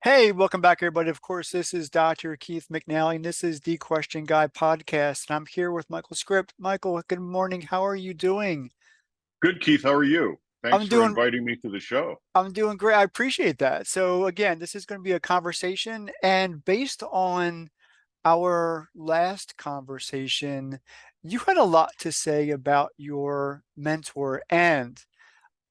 Hey, welcome back, everybody. Of course, this is Dr. Keith McNally, and this is the Question Guy podcast. And I'm here with Michael Script. Michael, good morning. How are you doing? Good, Keith. How are you? Thanks I'm for doing inviting me to the show. I'm doing great. I appreciate that. So again, this is going to be a conversation, and based on our last conversation, you had a lot to say about your mentor, and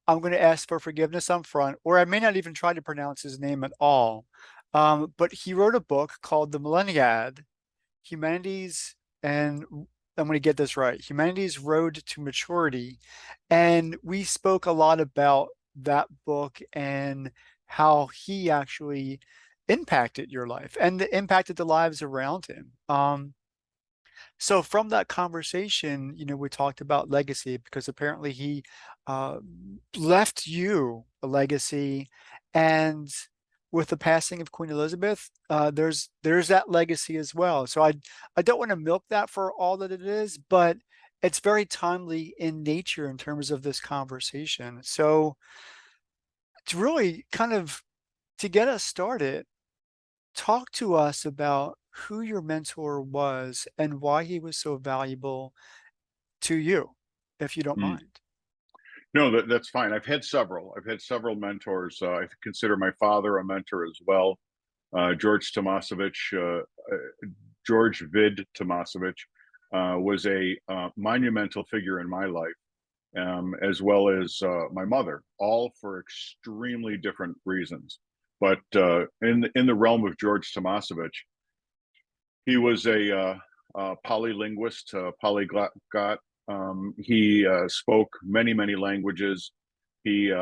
I'm going to ask for forgiveness up front, or I may not even try to pronounce his name at all. But he wrote a book called The Millenniad, Humanity's, and I'm going to get this right, Humanity's Road to Maturity. And we spoke a lot about that book and how he actually impacted your life and impacted the lives around him. So from that conversation, we talked about legacy because apparently he uh, left you a legacy, and with the passing of Queen Elizabeth, there's that legacy as well. So I don't want to milk that for all that it is, but it's very timely in nature in terms of this conversation. So it's really kind of to get us started, talk to us about who your mentor was and why he was so valuable to you, if you don't Mm. mind. No, that's fine. I've had several. I've had several mentors. I consider my father a mentor as well. George Tomasovich, George Vid Tomasovich, was a monumental figure in my life, as well as my mother, all for extremely different reasons. But in the realm of George Tomasovich, he was a polylinguist, polyglot. He spoke many languages. He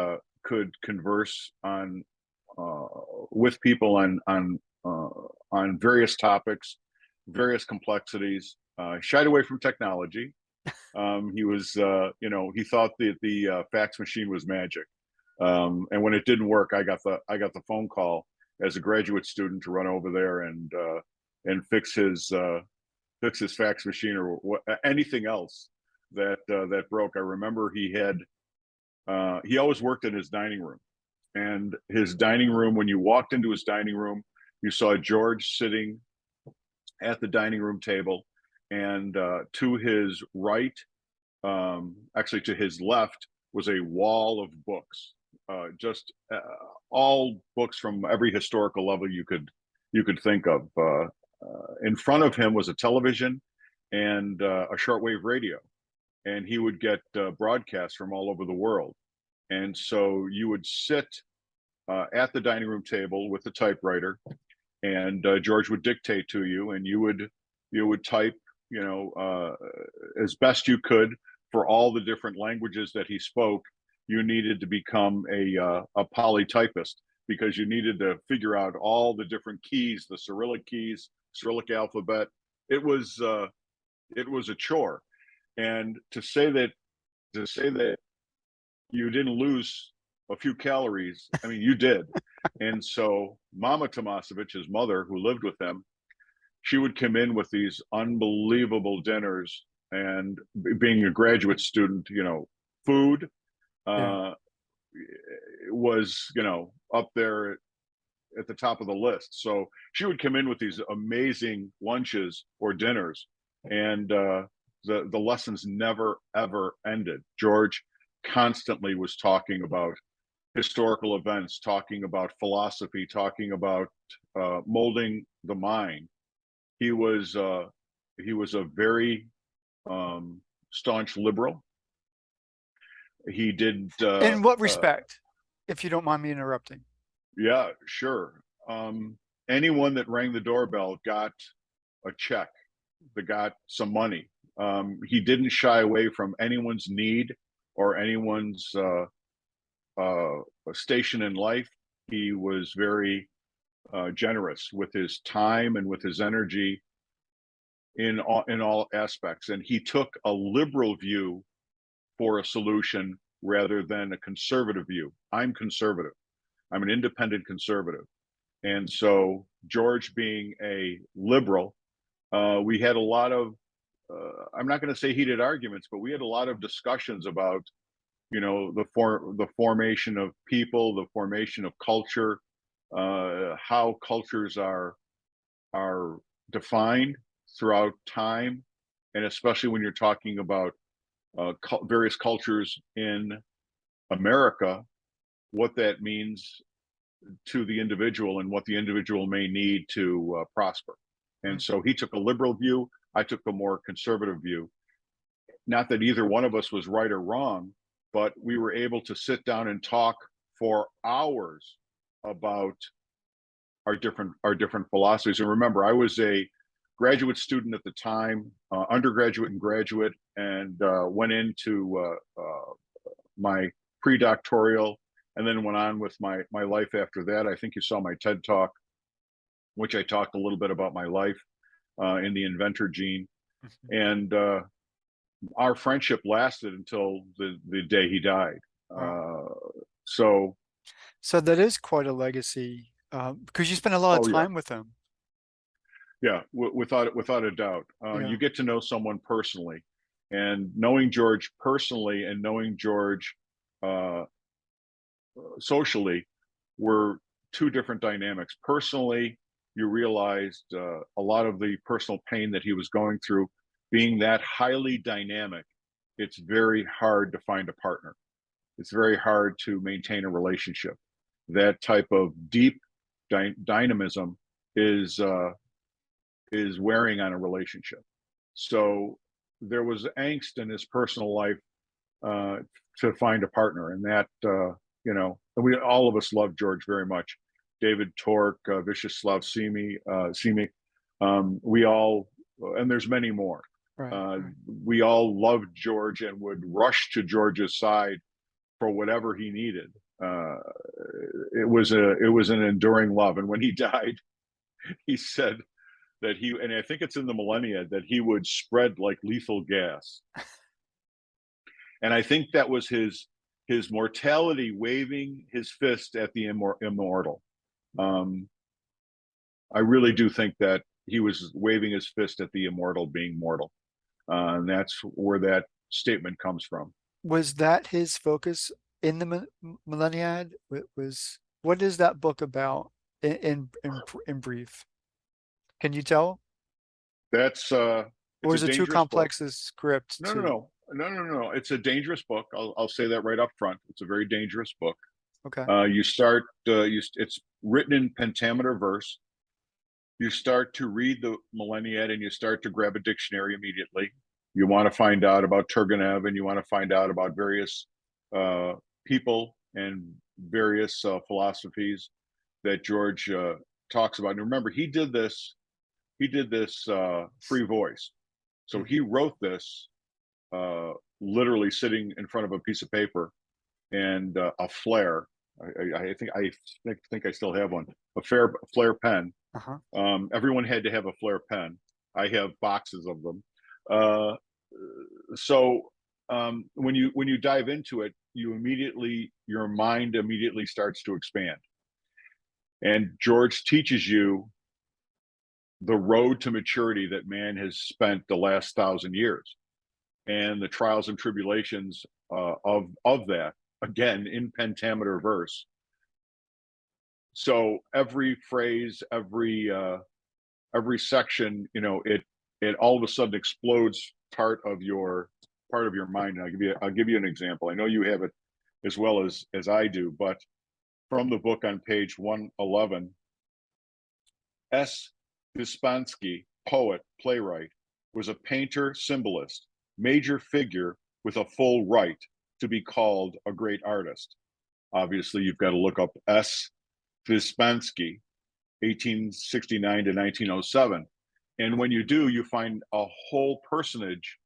could converse uh, with people on various topics, various complexities. Shied away from technology. He was, he thought that the fax machine was magic. And when it didn't work, I got the phone call as a graduate student to run over there and fix his fax machine or anything else that broke. I remember he always worked in his dining room, and his dining room. When you walked into his dining room, you saw George sitting at the dining room table, and to his right, actually to his left, was a wall of books, just all books from every historical level you could think of. In front of him was a television and a shortwave radio, and he would get broadcasts from all over the world. And so you would sit at the dining room table with the typewriter, and George would dictate to you, and you would type, as best you could for all the different languages that he spoke. You needed to become a polytypist because you needed to figure out all the different keys, the Cyrillic keys, Cyrillic alphabet. It was a chore, and to say that you didn't lose a few calories, I mean, you did. And so Mama Tomasovich, his mother, who lived with them, she would come in with these unbelievable dinners. And being a graduate student, food Yeah. uh, was, up there at the top of the list. So she would come in with these amazing lunches or dinners, and the lessons never ever ended. George constantly was talking about historical events, talking about philosophy, talking about molding the mind. He was uh, he was a very staunch liberal. He did, In what respect, if you don't mind me interrupting? yeah, sure. Anyone that rang the doorbell got a check, that got some money. He didn't shy away from anyone's need or anyone's station in life. He was very generous with his time and with his energy in all aspects, and he took a liberal view for a solution rather than a conservative view. I'm conservative. I'm an independent conservative, and so George, being a liberal, we had a lot of. I'm not going to say heated arguments, but we had a lot of discussions about, the formation of people, the formation of culture, how cultures are defined throughout time, and especially when you're talking about various cultures in America, what that means to the individual and what the individual may need to prosper. And Mm. so he took a liberal view. I took a more conservative view. Not that either one of us was right or wrong, but we were able to sit down and talk for hours about our different philosophies. And remember, I was a graduate student at the time, undergraduate and graduate, and went into my pre-doctoral, and then went on with my life after that. I think you saw my TED talk, which I talked a little bit about my life in the inventor gene, Mhm. and our friendship lasted until the day he died. Wow. Uh, so, So that is quite a legacy, because you spent a lot of oh yeah, time with him. yeah, without a doubt, Yeah. you get to know someone personally, and knowing George personally and knowing George uh, socially were two different dynamics. Personally, you realized a lot of the personal pain that he was going through. Being that highly dynamic, it's very hard to find a partner. It's very hard to maintain a relationship. That type of deep dynamism is wearing on a relationship. So there was angst in his personal life uh, to find a partner, and that we all of us love George very much. David Tork, Vyacheslav Simi, we all, and there's many more. Right. Uh, Right. we all loved George and would rush to George's side for whatever he needed. Uh, it was an enduring love, and when he died, he said that he, and I think it's in the Millennia, that he would spread like lethal gas. And I think that was his mortality waving his fist at the immortal. Um, I really do think that he was waving his fist at the immortal being mortal, and that's where that statement comes from. Was that his focus in the Millenniad? Was what is that book about in brief? Can you tell? That's Or it's a is it too dangerous book. complex a script No, no, to? no, no, no, no. It's a dangerous book. I'll say that right up front. It's a very dangerous book. Okay. You start it's written in pentameter verse. You start to read the Millenniad and you start to grab a dictionary immediately. You want to find out about Turgenev, and you want to find out about various uh, people and various philosophies that George talks about. And remember, he did this. He did this free voice. So Mm. he wrote this uh, literally sitting in front of a piece of paper and a flare. I think I still have one. A flare pen. Uh-huh. Everyone had to have a flare pen. I have boxes of them. Uh, so when you dive into it, your mind immediately starts to expand. And George teaches you the road to maturity that man has spent the last 1,000 years, and the trials and tribulations of that, again in pentameter verse. So every phrase, every section, it all of a sudden explodes part of your mind. And I'll give you an example. I know you have it as well as I do, but from the book on page 111, S. Vispansky, poet, playwright, was a painter, symbolist, major figure with a full right to be called a great artist. Obviously, you've got to look up S. Vispansky, 1869 to 1907. And when you do, you find a whole personage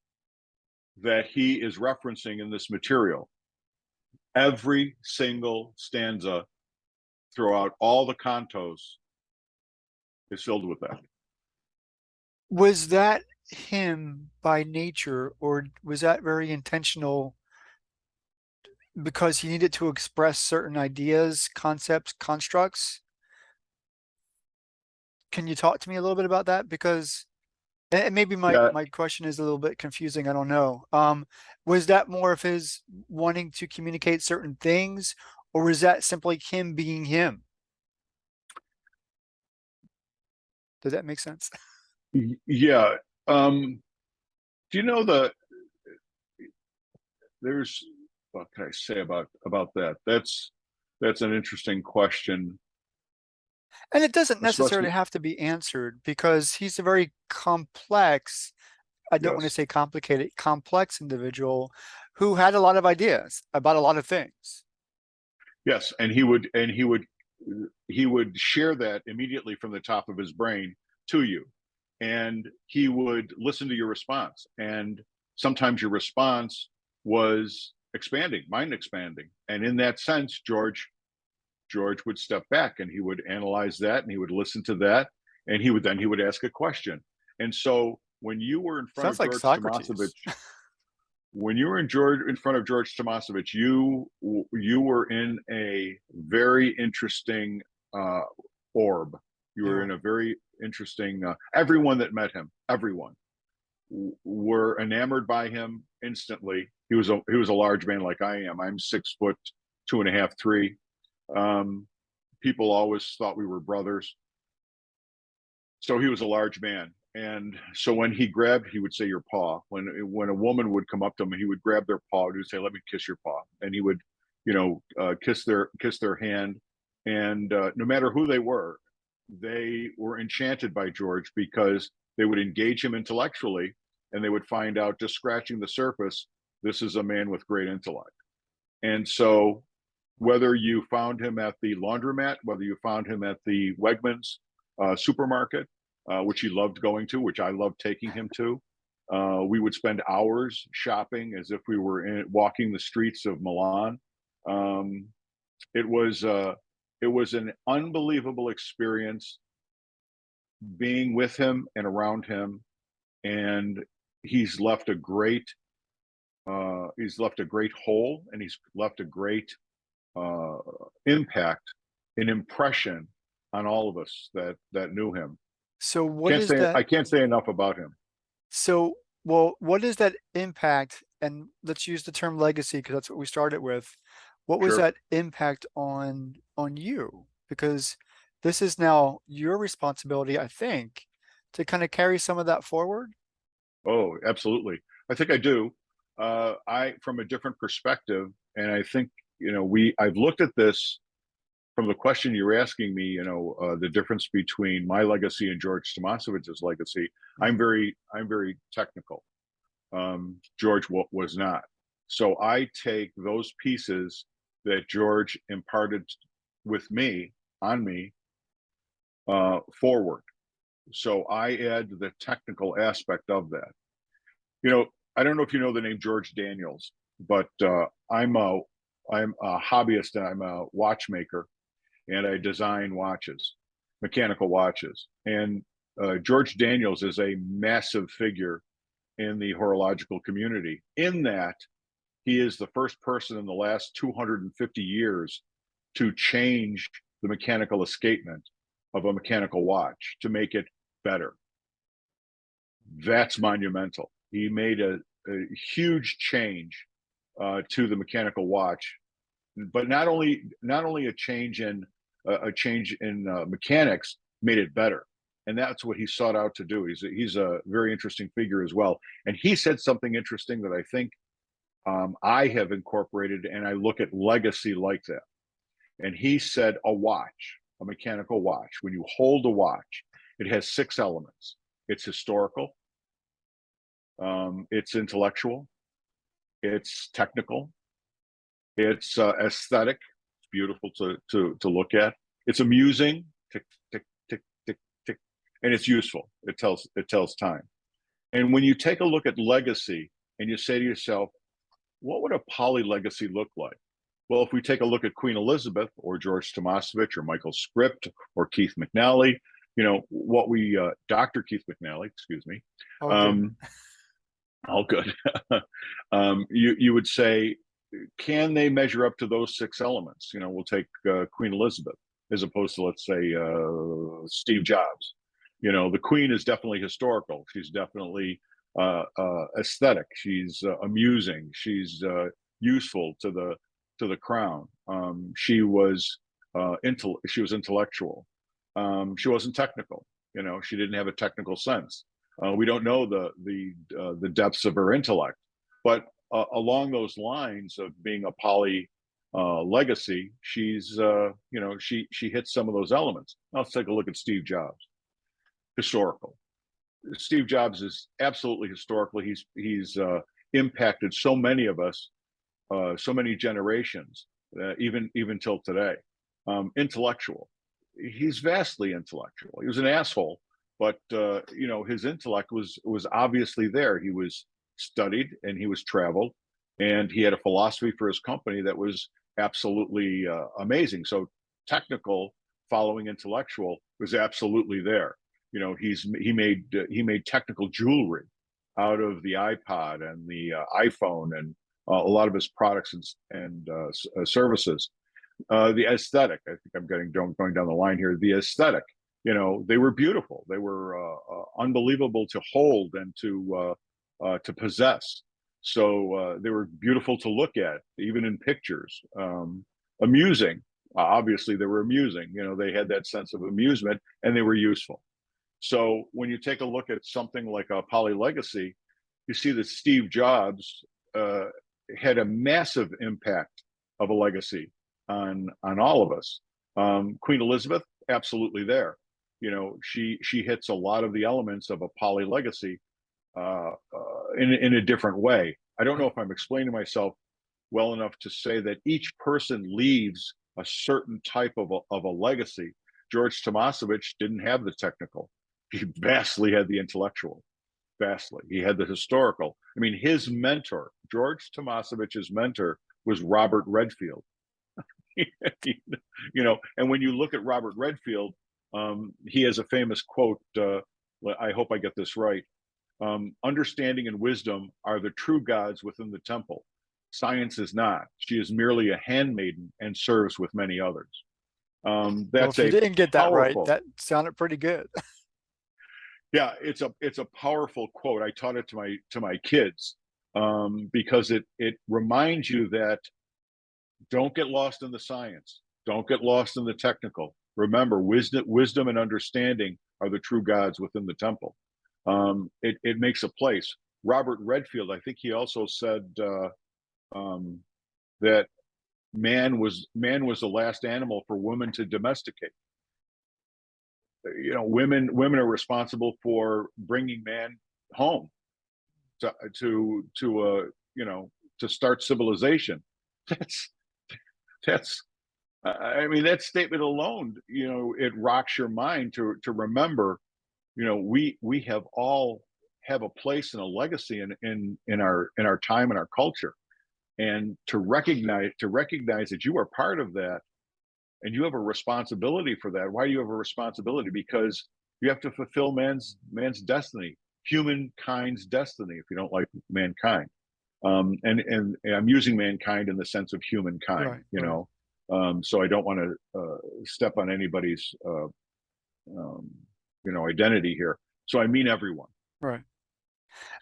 that he is referencing in this material. Every single stanza throughout all the cantos is filled with that. Was that him by nature, or was that very intentional because he needed to express certain ideas, concepts, constructs? Can you talk to me a little bit about that? Because and maybe my Yeah, my question is a little bit confusing. I don't know. Was that more of his wanting to communicate certain things, or was that simply him being him? Does that make sense? Yeah. Do you know there's, what can I say about that? That's an interesting question, And it doesn't necessarily especially, have to be answered because he's a very complex, I don't want to yes. say complicated, complex individual who had a lot of ideas about a lot of things. Yes, and he would share that immediately from the top of his brain to you, and he would listen to your response, and sometimes your response was expanding, mind expanding, and in that sense, George would step back and he would analyze that and he would listen to that, and he would ask a question. And so when you were in front Sounds of like George Socrates. Tomasovich, when you were in front of George Tomasovich, you were in a very interesting uh, orb. You were Yeah. in a very interesting. Everyone that met him, everyone were enamored by him instantly. He was a large man like I am. I'm 6 foot 2.5, 3. Um, People always thought we were brothers. So he was a large man. And so when he would say your paw. When a woman would come up to him, he would grab their paw. He would say, "Let me kiss your paw," and he would, kiss their hand. And no matter who they were enchanted by George because they would engage him intellectually, and they would find out, just scratching the surface, this is a man with great intellect. And so whether you found him at the laundromat, whether you found him at the Wegmans supermarket, which he loved going to, which I loved taking him to. We would spend hours shopping as if we were walking the streets of Milan. Um, it was an unbelievable experience being with him and around him, and he's left a great hole, and he's left a great uh, impact, an impression on all of us that knew him. So what Can't is say that? I can't say enough about him. So, well, what is that impact? And let's use the term legacy because that's what we started with. What was Sure. that impact on you? Because this is now your responsibility, I think, to kind of carry some of that forward. Oh, absolutely. I think I do. I from a different perspective, and I think I've looked at this from the question you're asking me. The difference between my legacy and George Tomasovich's legacy. I'm Mhm. very technical. George was not. So I take those pieces that George imparted with me on me forward. So I add the technical aspect of that. You know, I don't know if you know the name George Daniels, but I'm a hobbyist and I'm a watchmaker, and I design watches, mechanical watches. And George Daniels is a massive figure in the horological community, in that he is the first person in the last 250 years to change the mechanical escapement of a mechanical watch to make it better. That's monumental. He made a huge change to the mechanical watch, but not only a change in mechanics, made it better, and that's what he sought out to do. He's a very interesting figure as well, and he said something interesting that I think I have incorporated, and I look at legacy like that. And he said, a mechanical watch, when you hold a watch, it has 6 elements. It's historical, it's intellectual, it's technical, it's aesthetic. It's beautiful to look at. It's amusing, tick tick tick tick tick, and it's useful. It tells time. And when you take a look at legacy and you say to yourself, what would a poly legacy look like? Well, if we take a look at Queen Elizabeth or George Tomasovich or Michael Script or Keith McNally, Dr. Keith McNally, excuse me, Oh, good. um, all good. You would say, can they measure up to those 6 elements? We'll take Queen Elizabeth as opposed to, let's say, Steve Jobs. The Queen is definitely historical. She's definitely aesthetic. She's amusing. She's useful to the crown. She was intellectual. She wasn't technical. You know, she didn't have a technical sense. We don't know the depths of her intellect, but along those lines of being a poly legacy, she's you know, she hits some of those elements. Now let's take a look at Steve Jobs. Historical. Steve Jobs is absolutely historical. He's impacted so many of us, so many generations, even till today. Intellectual. He's vastly intellectual. He was an asshole, but you know, his intellect was obviously there. He was studied and he was traveled, and he had a philosophy for his company that was absolutely amazing. So technical following intellectual was absolutely there. You know, he made technical jewelry out of the iPod and the iPhone and a lot of his products and services. The aesthetic, I think I'm going down the line here. The aesthetic, you know, they were beautiful. They were unbelievable to hold and to possess. So they were beautiful to look at, even in pictures. Amusing, obviously, they were amusing. You know, they had that sense of amusement, and they were useful. So when you take a look at something like a Poly Legacy, you see that Steve Jobs uh, had a massive impact of a legacy on all of us. Queen Elizabeth, absolutely there. You know, she hits a lot of the elements of a Poly Legacy in a different way. I don't know if I'm explaining myself well enough to say that each person leaves a certain type of a legacy. George Tomasovich didn't have the technical. He vastly had the intellectual, vastly. He had the historical. I mean, his mentor, George Tomasovich's mentor, was Robert Redfield. You know, and when you look at Robert Redfield, he has a famous quote. I hope I get this right. Understanding and wisdom are the true gods within the temple. Science is not. She is merely a handmaiden and serves with many others. Well, That's if you a didn't get that right, powerful. that sounded pretty good. Yeah, it's a powerful quote. I taught it to my kids because it reminds you that don't get lost in the science. Don't get lost in the technical. Remember, wisdom and understanding are the true gods within the temple. It makes a place. Robert Redfield, I think he also said that man was the last animal for women to domesticate. You know, women are responsible for bringing man home to you know, to start civilization. That's that's I mean, that statement alone, you know, it rocks your mind to remember, you know, we have a place and a legacy in our time and our culture, and to recognize that you are part of that and you have a responsibility for that. Why do you have a responsibility? Because you have to fulfill man's destiny, humankind's destiny. If you don't like mankind, and I'm using mankind in the sense of humankind, Right, you right, know. So I don't want to step on anybody's um, you know, identity here. So I mean everyone. right.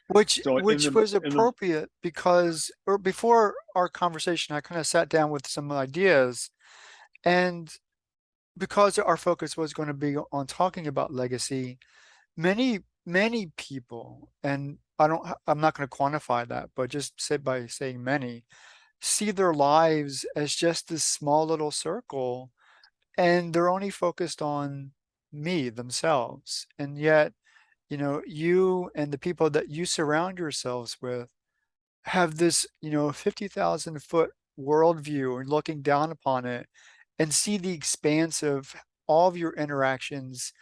Which So which was in the appropriate because or before our conversation, I kind of sat down with some ideas, and because our focus was going to be on talking about legacy, many people, and I'm not going to quantify that, but just say by saying many, see their lives as just this small little circle, and they're only focused on me, themselves. And yet, you and the people that you surround yourselves with have this, 50,000-foot worldview and looking down upon it and see the expanse of all of your interactions,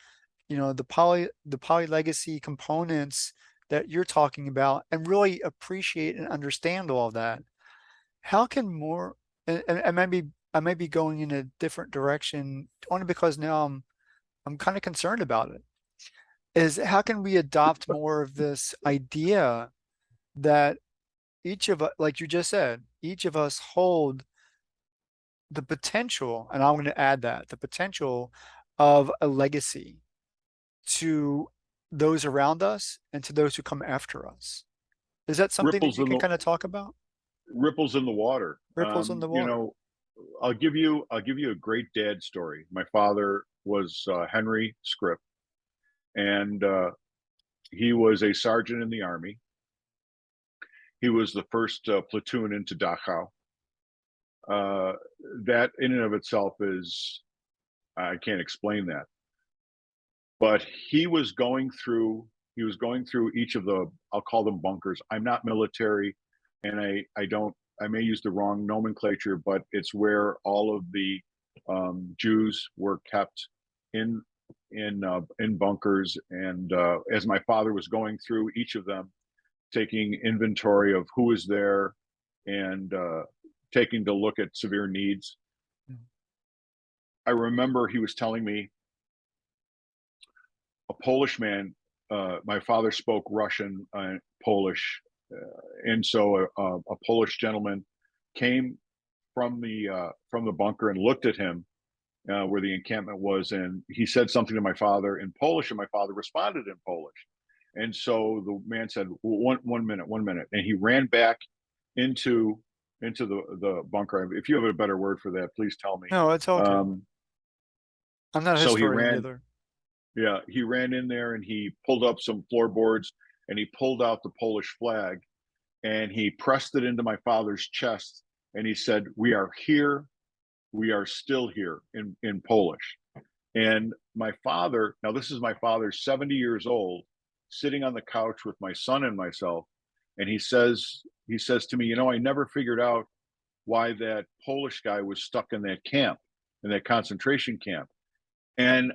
the poly legacy components that you're talking about, and really appreciate and understand all of that. How can more, and I may be going in a different direction only because now I'm kind of concerned about it, is how can we adopt more of this idea that each of us, like you just said, each of us hold the potential, and I'm going to add that, the potential of a legacy to those around us and to those who come after us. Is that something that ripples you in can the kind of talk about? ripples in the water. Ripples in the You water. know, I'll give you a great dad story. My father was Henry Scripp. and he was a sergeant in the army. He was the first platoon into Dachau. Uh, that in and of itself is, I can't explain that. But he was going through each of the, I'll call them bunkers. I'm not military, and I don't, I may use the wrong nomenclature, but it's where all of the Jews were kept in in bunkers. And as my father was going through each of them, taking inventory of who was there, and taking to look at severe needs, I remember he was telling me a Polish man. My father spoke Russian, Polish, and so a Polish gentleman came from the bunker and looked at him where the encampment was, and he said something to my father in Polish, and my father responded in Polish. And so the man said, one minute, 1 minute," and he ran back into the bunker. If you have a better word for that, please tell me. No, it's all good. Um, I'm not a so he historian ran either. Yeah, he ran in there and he pulled up some floorboards, and he pulled out the Polish flag, and he pressed it into my father's chest, and he said, "We are here. We are still here," in Polish. And my father, now this is my father, 70 years old, sitting on the couch with my son and myself, and he says to me, "You know, I never figured out why that Polish guy was stuck in that camp, in that concentration camp." And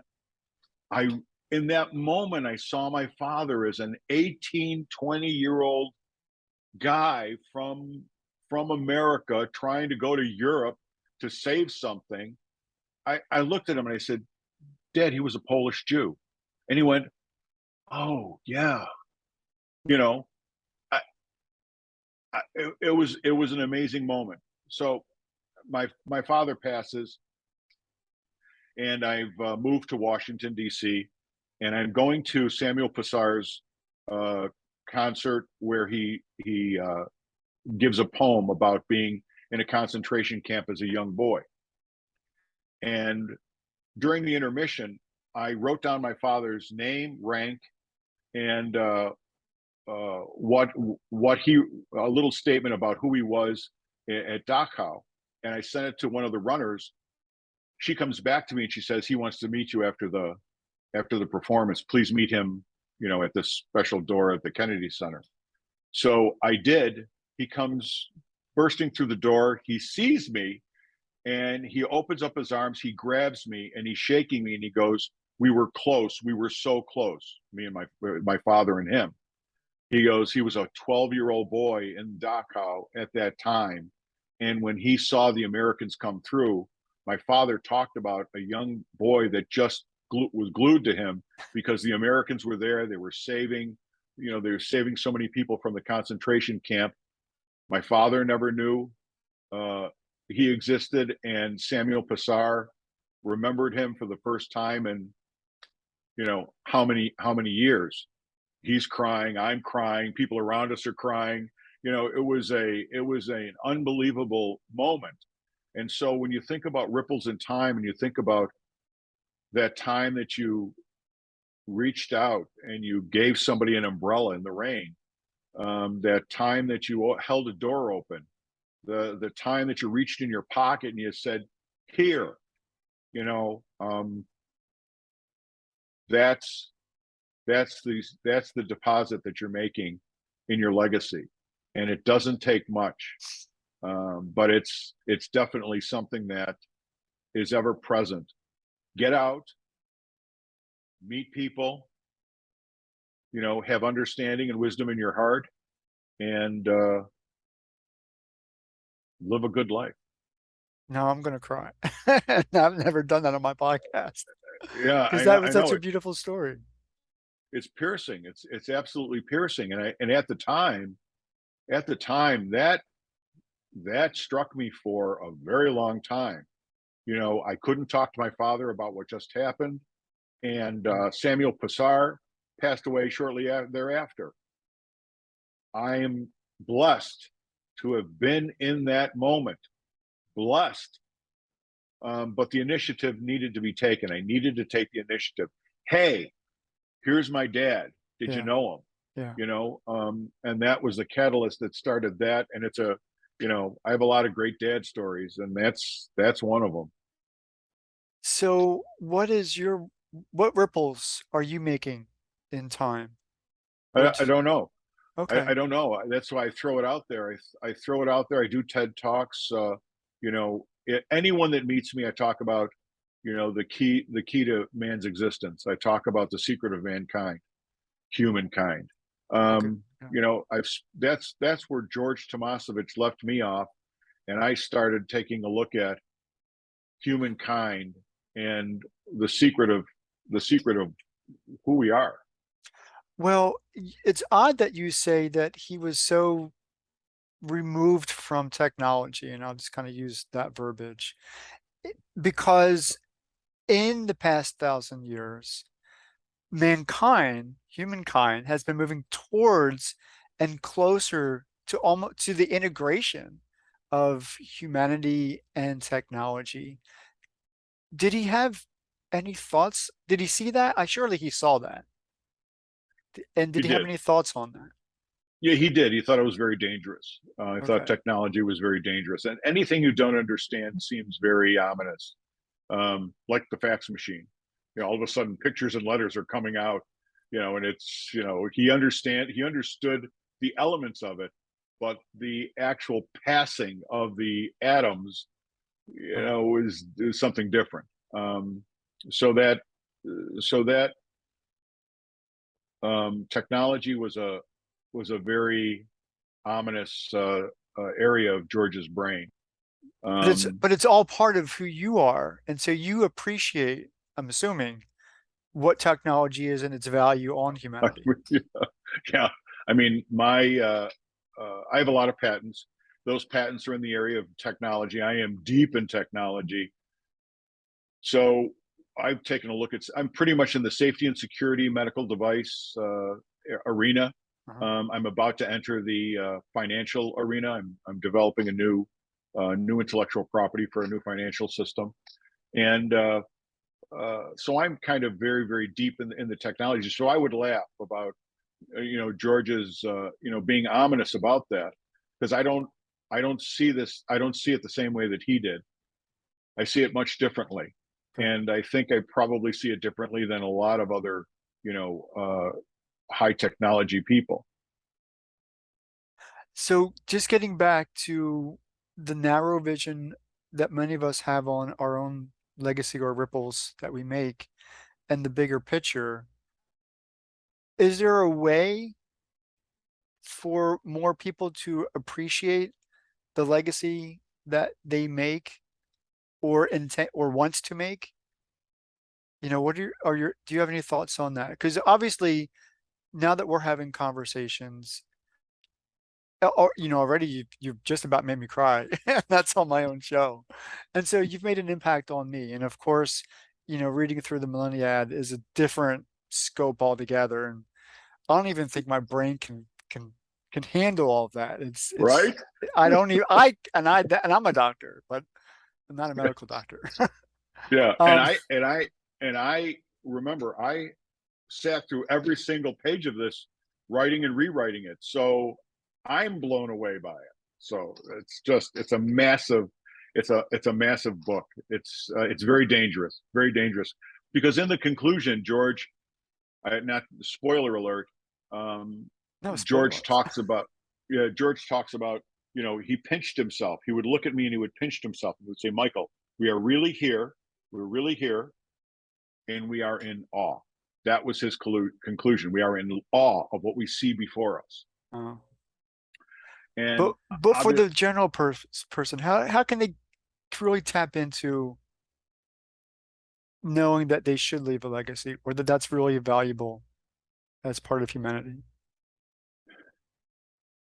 I, in that moment, I saw my father as an 18, 20-year old guy from America trying to go to Europe to save something. I looked at him and I said, "Dad, he was a Polish Jew." And he went, "Oh yeah." You know, I, it was an amazing moment. So my father passes, and I've moved to Washington D.C., and I'm going to Samuel Pissar's uh, concert where he gives a poem about being in a concentration camp as a young boy. And during the intermission, I wrote down my father's name, rank, and what he, a little statement about who he was at Dachau, and I sent it to one of the runners. She comes back to me and she says, "He wants to meet you after the performance. Please meet him, at this special door at the Kennedy Center." So I did. He comes bursting through the door. He sees me, and he opens up his arms. He grabs me and he's shaking me, and he goes, "We were close. We were so close." Me and my father and him. He goes, he was a 12-year-old boy in Dachau at that time, and when he saw the Americans come through, my father talked about a young boy that just was glued to him because the Americans were there. They were saving, they were saving so many people from the concentration camp. My father never knew he existed, and Samuel Pissar remembered him for the first time in how many years. He's crying, I'm crying, people around us are crying. It was an unbelievable moment. And so when you think about ripples in time, and you think about that time that you reached out and you gave somebody an umbrella in the rain, that time that you held a door open, the time that you reached in your pocket and you said, "Here," you know, that's that's the deposit that you're making in your legacy, and it doesn't take much, but it's definitely something that is ever present. Get out, meet people, have understanding and wisdom in your heart, and live a good life. No, I'm gonna cry. I've never done that on my podcast Yeah, because I know. that was I such know a it. beautiful story. It's piercing. It's absolutely piercing. And at the time that struck me for a very long time. I couldn't talk to my father about what just happened, and Samuel Pissar passed away shortly thereafter. I am blessed to have been in that moment. Blessed. But the initiative needed to be taken. I needed to take the initiative. Hey, here's my dad. Did you Yeah. know him? Yeah. And that was the catalyst that started that. And it's a, I have a lot of great dad stories, and that's one of them. So what ripples are you making in time? I, What? I don't know. I Okay. don't know. That's why I throw it out there. I throw it out there. I do TED talks. Anyone that meets me, I talk about, the key to man's existence. I talk about the secret of mankind, humankind. Okay. Yeah. I've that's where George Tomasovich left me off, and I started taking a look at humankind and the secret of the secret of who we are. Well, it's odd that you say that he was so removed from technology, and I'll just kind of use that verbiage because in the past 1,000 years, humankind, has been moving towards and closer to almost to the integration of humanity and technology. Did he have any thoughts? Did he see that? I surely he saw that. And He did he have did. any thoughts on that? Yeah, he did. He thought it was very dangerous. I thought Okay. technology was very dangerous, and anything you don't understand seems very ominous. Like the fax machine. All of a sudden, pictures and letters are coming out. And it's he understood the elements of it, but the actual passing of the atoms, Right. is something different. So that so that technology was a very ominous area of George's brain. Um, But it's all part of who you are. And so you appreciate, I'm assuming, what technology is and its value on humanity. yeah, I mean, I have a lot of patents. Those patents are in the area of technology. I am deep in technology, so I've taken a look at. I'm pretty much in the safety and security medical device arena. Uh-huh. I'm about to enter the financial arena. I'm developing a new intellectual property for a new financial system, and so I'm kind of very, very deep in the technology. So I would laugh about George's being ominous about that, because I don't see this. I don't see it the same way that he did. I see it much differently, Okay. and I think I probably see it differently than a lot of other you know high technology people. So just getting back to the narrow vision that many of us have on our own legacy or ripples that we make and the bigger picture, is there a way for more people to appreciate the legacy that they make or intend or wants to make? What do you have any thoughts on that? Because obviously now that we're having conversations, already you've just about made me cry. That's on my own show. And so you've made an impact on me. And of course, reading through the Millenniad is a different scope altogether. And I don't even think my brain can handle all of that. It's Right? I don't even and I'm a doctor, but I'm not a medical doctor. Yeah, and Um, I remember I sat through every single page of this, writing and rewriting it. So I'm blown away by it. So it's a massive book. It's very dangerous, because in the conclusion, George, not spoiler alert, um, no George spoilers. talks about, yeah, George talks about, he pinched himself. He would look at me and he would pinch himself and would say, Michael, we are really here. We're really here, and we are in awe. That was his conclusion. We are in awe of what we see before us. Uh, And but for obvious, the general person, how can they truly tap into knowing that they should leave a legacy or that that's really valuable as part of humanity?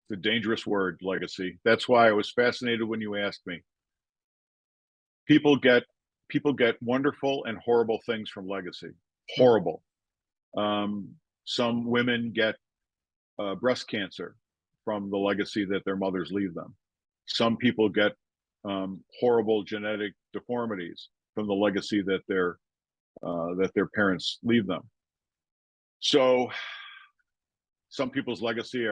the dangerous word, legacy. That's why I was fascinated when you asked me. People get people get wonderful and horrible things from legacy. Hmm. Horrible. Some women get breast cancer from the legacy that their mothers leave them. Some people get horrible genetic deformities from the legacy that their parents leave them. So some people's legacy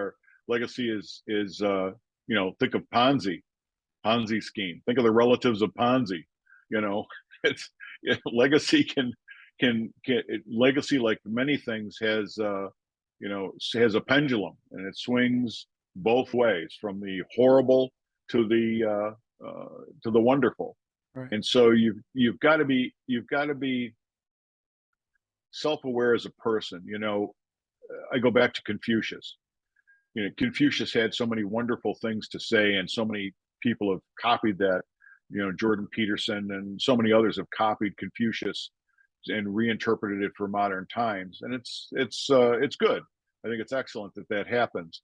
is think of Ponzi scheme. Think of the relatives of Ponzi. You know, it's legacy legacy, like many things, has has a pendulum, and it swings both ways, from the horrible to the wonderful. Right. And so you've got to be self-aware as a person. I go back to Confucius. Confucius had so many wonderful things to say, and so many people have copied that. Jordan Peterson and so many others have copied Confucius and reinterpreted it for modern times, and it's good. I think it's excellent that happens.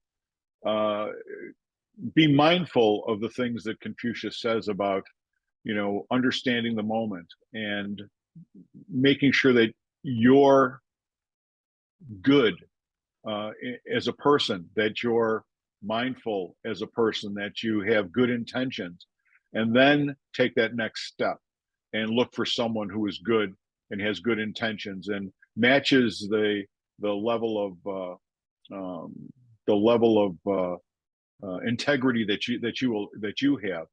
Be mindful of the things that Confucius says about understanding the moment and making sure that you're good as a person, that you're mindful as a person, that you have good intentions, and then take that next step and look for someone who is good and has good intentions and matches the level of integrity that you have.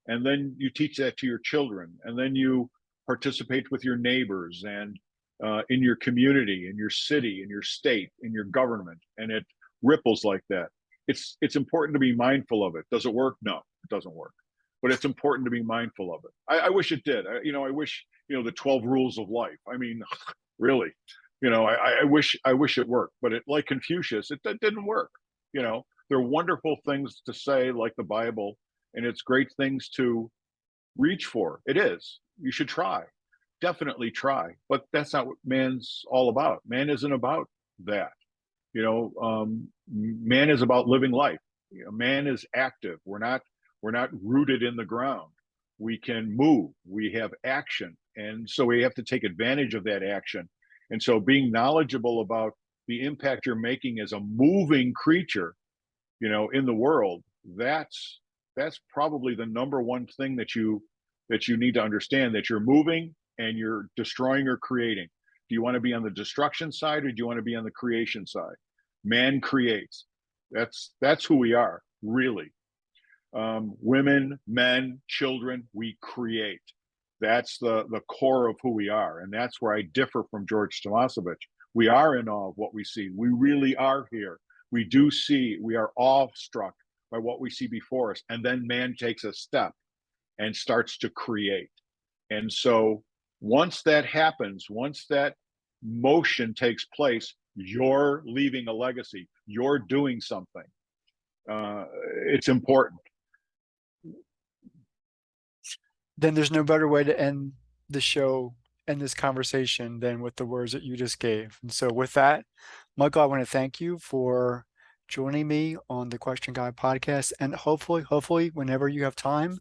And then you teach that to your children, and then you participate with your neighbors and in your community, in your city, in your state, in your government, and it ripples like that. It's important to be mindful of it. Does it work? No, it doesn't work. But it's important to be mindful of it. I wish it did. I wish the 12 rules of life. I mean, really, I wish it worked. But like Confucius, it didn't work. There are wonderful things to say, like the Bible, and it's great things to reach for. It is. You should try. Definitely try. But that's not what man's all about. Man isn't about that. Man is about living life. Man is active. We're not rooted in the ground. We can move. We have action, and so we have to take advantage of that action. And so, being knowledgeable about the impact you're making as a moving creature, in the world, that's probably the number one thing that you need to understand, that you're moving and you're destroying or creating. Do you want to be on the destruction side, or do you want to be on the creation side? Man creates. That's who we are, really. Women, men, children, we create. That's the core of who we are. And that's where I differ from George Tomasovich. We are in awe of what we see. We really are here. We do see, we are awestruck by what we see before us. And then man takes a step and starts to create. And so once that happens, once that motion takes place, you're leaving a legacy. You're doing something. It's important. Then there's no better way to end the show and this conversation than with the words that you just gave. And so with that, Michael, I want to thank you for joining me on the Question Guy podcast. And hopefully, whenever you have time,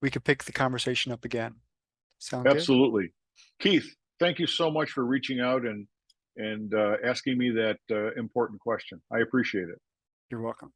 we could pick the conversation up again. Sound good? Absolutely. Keith, thank you so much for reaching out and asking me that important question. I appreciate it. You're welcome.